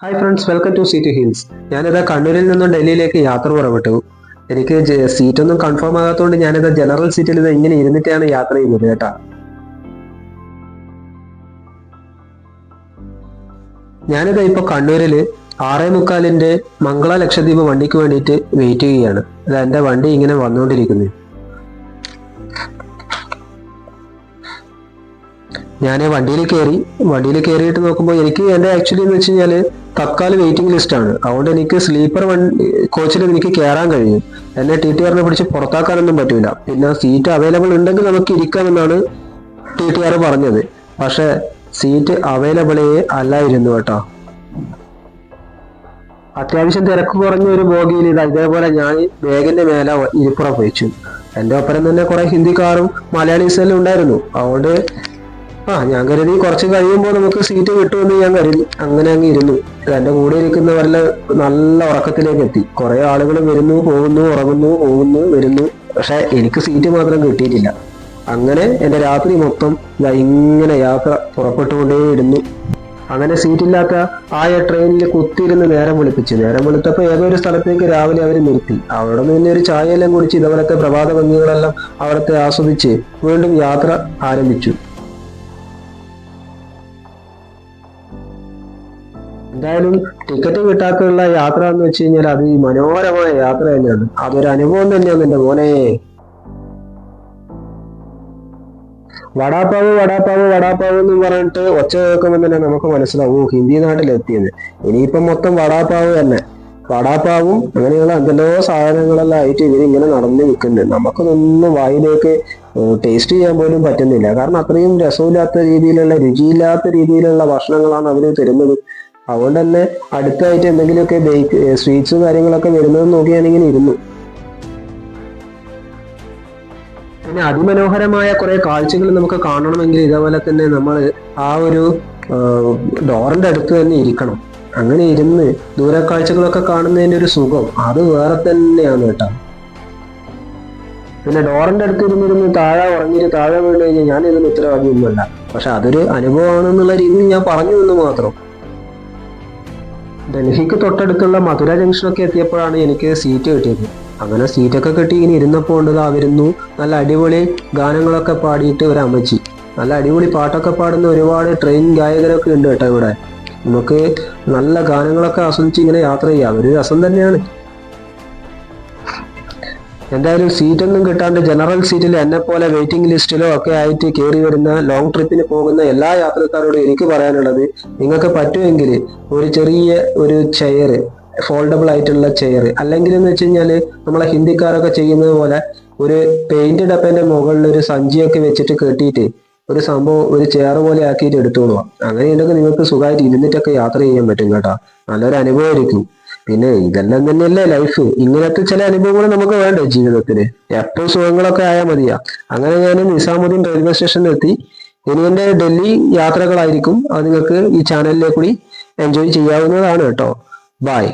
Hi friends, welcome to city hills. ഞാനിതാ കണ്ണൂരിൽ നിന്നും ഡൽഹിയിലേക്ക് യാത്ര പുറപ്പെട്ടു. എനിക്ക് സീറ്റൊന്നും കൺഫേം ആകാത്തതുകൊണ്ട് ഞാനിതാ ജനറൽ സീറ്റിൽ ഇത് ഇങ്ങനെ ഇരുന്നിട്ടാണ് യാത്ര ചെയ്യുന്നത് കേട്ടാ. ഞാനിതാ ഇപ്പൊ കണ്ണൂരിൽ 6:45 മംഗള ലക്ഷദ്വീപ് വണ്ടിക്ക് വേണ്ടിയിട്ട് വെയിറ്റ് ചെയ്യുകയാണ്. അത് എന്റെ വണ്ടി ഇങ്ങനെ വന്നുകൊണ്ടിരിക്കുന്നു. ഞാൻ വണ്ടിയിൽ കയറിയിട്ട് നോക്കുമ്പോൾ എനിക്ക് എൻ്റെ ആക്ച്വലി എന്ന് വെച്ച് കഴിഞ്ഞാൽ തത്കാല വെയിറ്റിംഗ് ലിസ്റ്റ് ആണ്. അതുകൊണ്ട് എനിക്ക് സ്ലീപ്പർ കോച്ചിൽ എനിക്ക് കയറാൻ കഴിയും. എന്നെ TTRനെ പിടിച്ച് പുറത്താക്കാനൊന്നും പറ്റൂല. പിന്നെ സീറ്റ് അവൈലബിൾ ഉണ്ടെങ്കിൽ നമുക്ക് ഇരിക്കാമെന്നാണ് TTR പറഞ്ഞത്. പക്ഷെ സീറ്റ് അവൈലബിളേ അല്ലായിരുന്നു കേട്ടോ. അത്യാവശ്യം തിരക്ക് കുറഞ്ഞ ഒരു ബോഗിയിൽ ഇതേപോലെ ഞാൻ ബാഗിന്റെ മേലെ ഇരിപ്പുറം വെച്ചു. എൻ്റെ ഒപ്പരം തന്നെ കുറെ ഹിന്ദിക്കാരും മലയാളീസെല്ലാം ഉണ്ടായിരുന്നു. അതുകൊണ്ട് ഞാൻ കരുതി കുറച്ച് കഴിയുമ്പോൾ നമുക്ക് സീറ്റ് കിട്ടുമെന്ന് ഞാൻ കരുതി. അങ്ങനെ അങ്ങ് ഇരുന്നു. എന്റെ കൂടെ ഇരിക്കുന്നവരെല്ലാം നല്ല ഉറക്കത്തിലേക്ക് എത്തി. കുറെ ആളുകൾ വരുന്നു, പോകുന്നു, ഉറങ്ങുന്നു, പോകുന്നു, വരുന്നു. പക്ഷെ എനിക്ക് സീറ്റ് മാത്രം കിട്ടിയിട്ടില്ല. അങ്ങനെ എന്റെ രാത്രി മൊത്തം ഇങ്ങനെ യാത്ര പുറപ്പെട്ടുകൊണ്ടേയിരുന്നു. അങ്ങനെ സീറ്റില്ലാത്ത ട്രെയിനിൽ കുത്തിയിരുന്ന് നേരം വെളുത്തപ്പോൾ ഏതോ ഒരു സ്ഥലത്തേക്ക് രാവിലെ അവർ നിർത്തി. അവിടെ നിന്ന് ഒരു ചായയെല്ലാം കുടിച്ച് ഇതേപോലത്തെ പ്രഭാത ഭംഗികളെല്ലാം അവിടുത്തെ ആസ്വദിച്ച് വീണ്ടും യാത്ര ആരംഭിച്ചു. എന്തായാലും ടിക്കറ്റ് കിട്ടാത്തുള്ള യാത്ര എന്ന് വെച്ച് കഴിഞ്ഞാൽ അത് ഈ മനോഹരമായ യാത്ര തന്നെയാണ്. അതൊരു അനുഭവം തന്നെയാണ് എന്റെ മോനെ. വടാപ്പാവ് വടാപ്പാവ് വടാപ്പാവ് എന്ന് പറഞ്ഞിട്ട് ഒച്ച കേൾക്കുമ്പോൾ തന്നെ നമുക്ക് മനസ്സിലാവും ഹിന്ദി നാട്ടിലെത്തിയത്. ഇനിയിപ്പം മൊത്തം വടാപ്പാവ് തന്നെ. വടാപ്പാവും അങ്ങനെയുള്ള എന്തെല്ലോ സാധനങ്ങളെല്ലാം ആയിട്ട് ഇവരിങ്ങനെ നടന്നു നിൽക്കുന്നുണ്ട്. നമുക്കതൊന്നും വായിലേക്ക് ടേസ്റ്റ് ചെയ്യാൻ പോലും പറ്റുന്നില്ല. കാരണം അത്രയും രസമില്ലാത്ത രീതിയിലുള്ള, രുചിയില്ലാത്ത രീതിയിലുള്ള ഭക്ഷണങ്ങളാണ് അവര് തരുന്നത്. അതുകൊണ്ട് തന്നെ അടുത്തായിട്ട് എന്തെങ്കിലുമൊക്കെ സ്വീറ്റ്സ് കാര്യങ്ങളൊക്കെ വരുന്നത് നോക്കിയാണെങ്കിൽ ഇരുന്നു. പിന്നെ അതിമനോഹരമായ കുറെ കാഴ്ചകൾ നമുക്ക് കാണണമെങ്കിൽ ഇതേപോലെ തന്നെ നമ്മൾ ആ ഒരു ഡോറിന്റെ അടുത്ത് തന്നെ ഇരിക്കണം. അങ്ങനെ ഇരുന്ന് ദൂരക്കാഴ്ചകളൊക്കെ കാണുന്നതിന്റെ ഒരു സുഖം അത് വേറെ തന്നെയാണ് കേട്ടോ. പിന്നെ ഡോറിന്റെ അടുത്ത് ഇരുന്നിരുന്ന് താഴെ വീണ് കഴിഞ്ഞാൽ ഞാൻ ഇതിന് ഉത്തരവാദിയൊന്നുമല്ല. പക്ഷെ അതൊരു അനുഭവമാണെന്നുള്ള രീതിയിൽ ഞാൻ പറഞ്ഞു എന്ന് മാത്രം. ഡൽഹിക്ക് തൊട്ടടുത്തുള്ള മധുര ജംഗ്ഷനൊക്കെ എത്തിയപ്പോഴാണ് എനിക്ക് സീറ്റ് കിട്ടിയത്. അങ്ങനെ സീറ്റൊക്കെ കിട്ടി ഇങ്ങനെ ഇരുന്നപ്പോൾ വരുന്നു നല്ല അടിപൊളി ഗാനങ്ങളൊക്കെ പാടിയിട്ട് ഒരു അമ്മച്ചി. നല്ല അടിപൊളി പാട്ടൊക്കെ പാടുന്ന ഒരുപാട് ട്രെയിൻ ഗായകരൊക്കെ ഉണ്ട് കേട്ടോ ഇവിടെ. നമുക്ക് നല്ല ഗാനങ്ങളൊക്കെ ആസ്വദിച്ച് ഇങ്ങനെ യാത്ര ചെയ്യാം. ഒരു രസം തന്നെയാണ്. എന്തായാലും സീറ്റൊന്നും കിട്ടാണ്ട് ജനറൽ സീറ്റിൽ എന്നെ പോലെ വെയിറ്റിംഗ് ലിസ്റ്റിലോ ഒക്കെ ആയിട്ട് കയറി വരുന്ന ലോങ് ട്രിപ്പിന് പോകുന്ന എല്ലാ യാത്രക്കാരോടും എനിക്ക് പറയാനുള്ളത്, നിങ്ങൾക്ക് പറ്റുമെങ്കിൽ ഒരു ചെറിയ ഒരു ചെയർ, ഫോൾഡബിൾ ആയിട്ടുള്ള ചെയർ, അല്ലെങ്കിൽ എന്ന് വെച്ച് കഴിഞ്ഞാല് നമ്മളെ ഹിന്ദിക്കാരൊക്കെ ചെയ്യുന്നത് പോലെ ഒരു പെയിന്റ് ഡപ്പന്റെ മുകളിൽ ഒരു സഞ്ചിയൊക്കെ വെച്ചിട്ട് കെട്ടിയിട്ട് ഒരു സംഭവം ഒരു ചെയർ പോലെ ആക്കിയിട്ട് എടുത്തോളുക. അങ്ങനെയുണ്ടെങ്കിൽ നിങ്ങൾക്ക് സുഖമായിട്ട് ഇരുന്നിട്ടൊക്കെ യാത്ര ചെയ്യാൻ പറ്റും കേട്ടോ. നല്ലൊരു അനുഭവമായിരിക്കും. പിന്നെ ഇതെല്ലാം തന്നെയല്ലേ ലൈഫ്. ഇങ്ങനത്തെ ചില അനുഭവങ്ങൾ നമുക്ക് വേണ്ടേ ജീവിതത്തിന്. എപ്പോഴും സുഖങ്ങളൊക്കെ ആയാൽ മതിയാ. അങ്ങനെ ഞാൻ നിസാമുദ്ദീൻ റെയിൽവേ സ്റ്റേഷനിൽ എത്തി. ഇനി എന്റെ ഡൽഹി യാത്രകളായിരിക്കും. അത് നിങ്ങൾക്ക് ഈ ചാനലിലെ കൂടി എൻജോയ് ചെയ്യാവുന്നതാണ് കേട്ടോ. ബൈ.